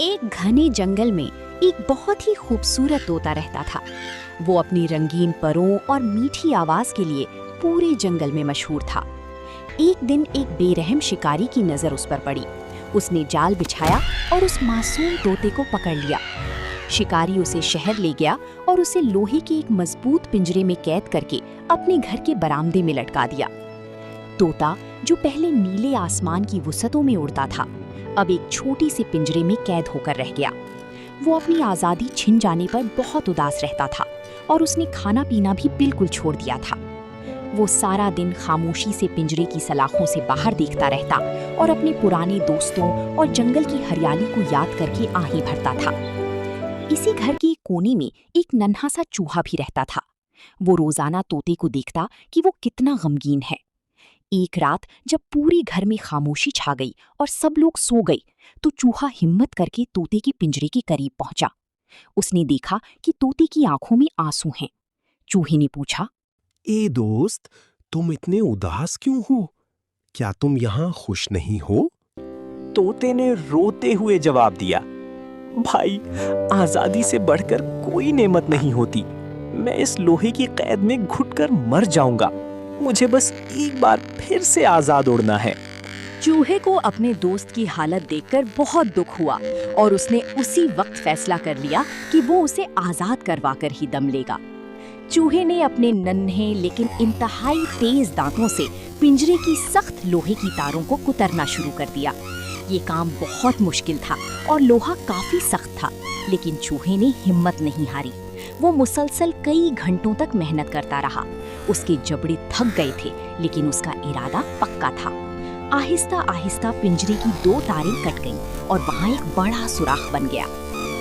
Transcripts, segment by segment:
एक घने जंगल में एक बहुत ही खूबसूरत तोता रहता था। वो अपनी रंगीन परों और मीठी आवाज के लिए पूरे जंगल में मशहूर था। एक दिन एक बेरहम शिकारी की नजर उस पर पड़ी। उसने जाल बिछाया और उस मासूम तोते को पकड़ लिया। शिकारी उसे शहर ले गया और उसे लोहे के एक मजबूत पिंजरे में कैद करके अपने घर के बरामदे में लटका दिया। तोता, जो पहले नीले आसमान की वुसअतों में उड़ता था, अब एक छोटी सी पिंजरे में कैद होकर रह गया। वो अपनी आज़ादी छिन जाने पर बहुत उदास रहता था और उसने खाना पीना भी बिल्कुल छोड़ दिया था। वो सारा दिन खामोशी से पिंजरे की सलाखों से बाहर देखता रहता और अपने पुराने दोस्तों और जंगल की हरियाली को याद करके आही भरता था। इसी घर के एक कोने में एक नन्हा सा चूहा भी रहता था। वो रोजाना तोते को देखता कि वो कितना गमगीन है। एक रात जब पूरे घर में खामोशी छा गई और सब लोग सो गए, तो चूहा हिम्मत करके तोते के पिंजरे के करीब पहुंचा। उसने देखा कि तोते की आंखों में आंसू हैं। चूहे ने पूछा, ए दोस्त, तुम इतने उदास क्यों हो? क्या तुम यहाँ खुश नहीं हो? तोते ने रोते हुए जवाब दिया, भाई, आजादी से बढ़कर कोई नेमत नहीं होती। मैं इस लोहे की कैद में घुटकर मर जाऊंगा। मुझे बस एक बार फिर से आजाद उड़ना है। चूहे को अपने दोस्त की हालत देखकर बहुत दुख हुआ और उसने उसी वक्त फैसला कर लिया कि वो उसे आजाद करवाकर ही दम लेगा। चूहे ने अपने नन्हे लेकिन इंतहाई तेज दांतों से पिंजरे की सख्त लोहे की तारों को कुतरना शुरू कर दिया। ये काम बहुत मुश्किल था और लोहा काफी सख्त था, लेकिन चूहे ने हिम्मत नहीं हारी। वो मुसलसल कई घंटों तक मेहनत करता रहा। उसके जबड़े थक गए थे, लेकिन उसका इरादा पक्का था। आहिस्ता आहिस्ता पिंजरे की 2 तारें कट गईं और वहां एक बड़ा सुराख बन गया।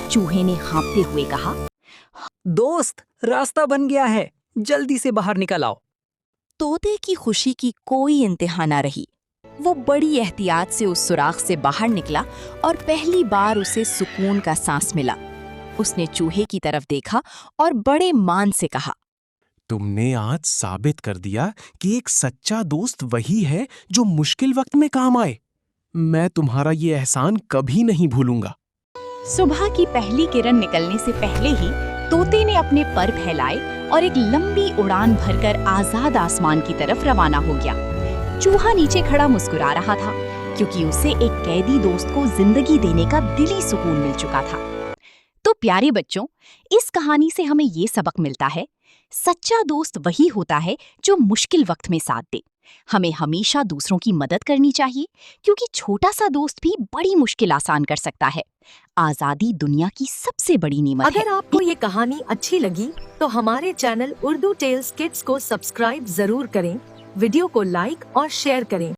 चूहे ने हाँफते हुए कहा, दोस्त, रास्ता बन गया है, जल्दी से बाहर निकल आओ। तोते की खुशी की कोई इंतहा न रही। वो बड़ी एहतियात से उस सुराख से बाहर निकला और पहली बार उसे सुकून का सांस मिला। उसने चूहे की तरफ देखा और बड़े मान से कहा, तुमने आज साबित कर दिया कि एक सच्चा दोस्त वही है जो मुश्किल वक्त में काम आए। मैं तुम्हारा ये एहसान कभी नहीं भूलूंगा। सुबह की पहली किरण निकलने से पहले ही तोते ने अपने पर फैलाए और एक लंबी उड़ान भरकर आजाद आसमान की तरफ रवाना हो गया। चूहा नीचे खड़ा मुस्कुरा रहा था, क्योंकि उसे एक कैदी दोस्त को जिंदगी देने का दिली सुकून मिल चुका था। तो प्यारे बच्चों, इस कहानी से हमें ये सबक मिलता है, सच्चा दोस्त वही होता है जो मुश्किल वक्त में साथ दे। हमें हमेशा दूसरों की मदद करनी चाहिए, क्योंकि छोटा सा दोस्त भी बड़ी मुश्किल आसान कर सकता है। आजादी दुनिया की सबसे बड़ी नेमत है। अगर आपको ये कहानी अच्छी लगी तो हमारे चैनल उर्दू टेल्स किड्स को सब्सक्राइब जरूर करें, वीडियो को लाइक और शेयर करें।